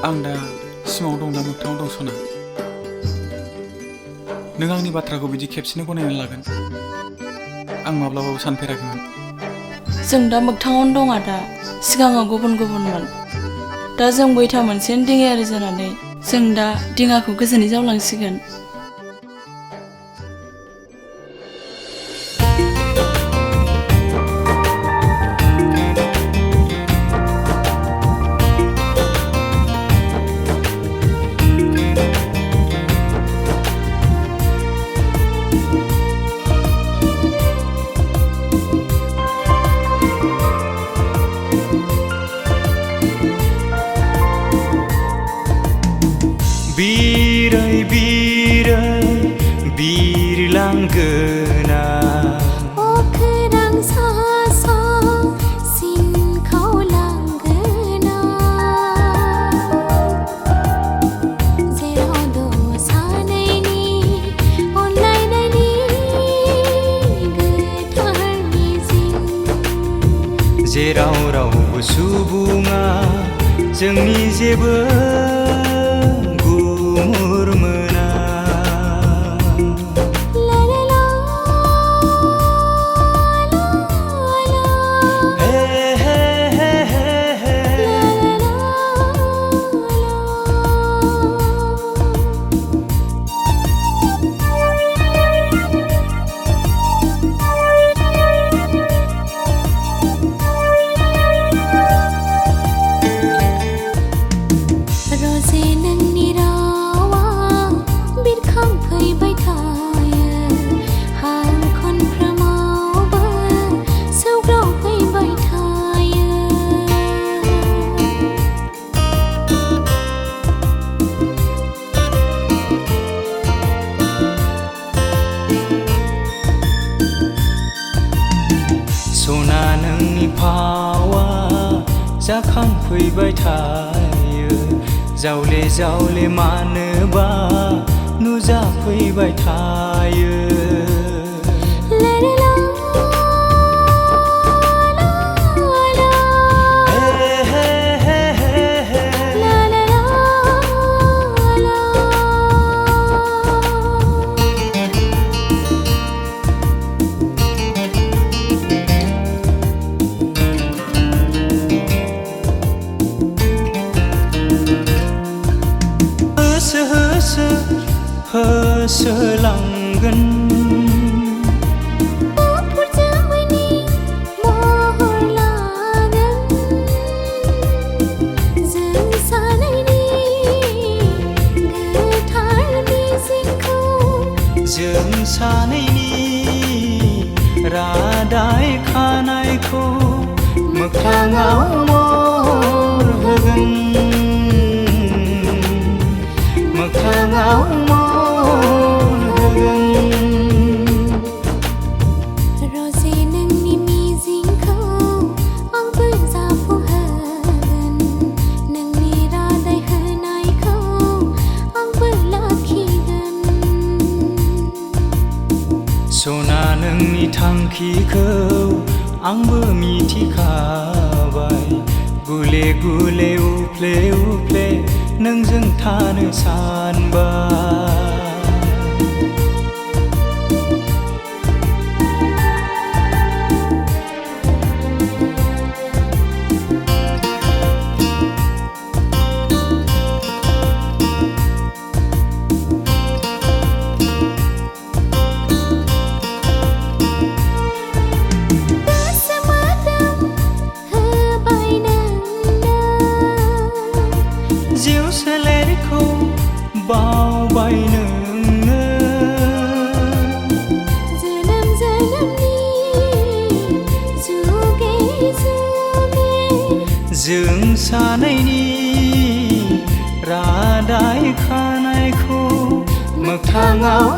आं दा सिमाङाव दं ना मोगथाङाव दं सना नों आंनि बाथ्राखौ बिदि खेबसेनो गनायनानै लागोन आं माब्लाबाबो सानफेराखैमोन जों दा मोगथाङावनो दं आदा सिगाङाव गुबुन गुबुनमोन दा जों बैथा मोनसेनो दिङायारि जानानै जों दा दिङाखौ गोजोनै जावलांसिगोन बिरै बिरै बिरलांगोना अख्रां सा सा सिनखावलांगोना जेराव दङ सानैनि अनलायनायनि गोथार मिजिं जेराव रावबो सुबुङा जोंनि जेबो गुमुर मोना ला ला ला ला ला हे हे हे हे हे ला ला रजे नोंनि रावा बिरखांफैबाय थायो हां खनफ्रोमावबो सौग्रावफैबाय थायो सना नोंनि फावा जाखांफैबाय थायो जावले जावले मानोबा नुजाफैबाय थायो ला ला ला ला ला हे हे हे हे हे ला ला ला ला होसो होसो होसोलांगोन गुफुर जोमैनि महर लागोन जों सानैनि गोथार मिजिंखौ जों सानैनि रादाय खानायखौ मोगथाङाव महर होगोन मोगथाङाव महर होगोन रजे नोंनि मिजिंखौ आंबो जाफुंहोगोन नोंनि रादाय होनायखौ आंबो लाखिगोन सना नोंनि थांखिखौ आंबो मिथिखाबाय गुले गुले उफ्ले उफ्ले नोंजों थानो सानबाय गोसोमोदोम होबाय नोंनो जिउ सोलेरखौ बावबाय नोंनो जोनोम जोनोमनि जुगे जुगे जों सानैनि रादाय खानायखौ मोगथाङाव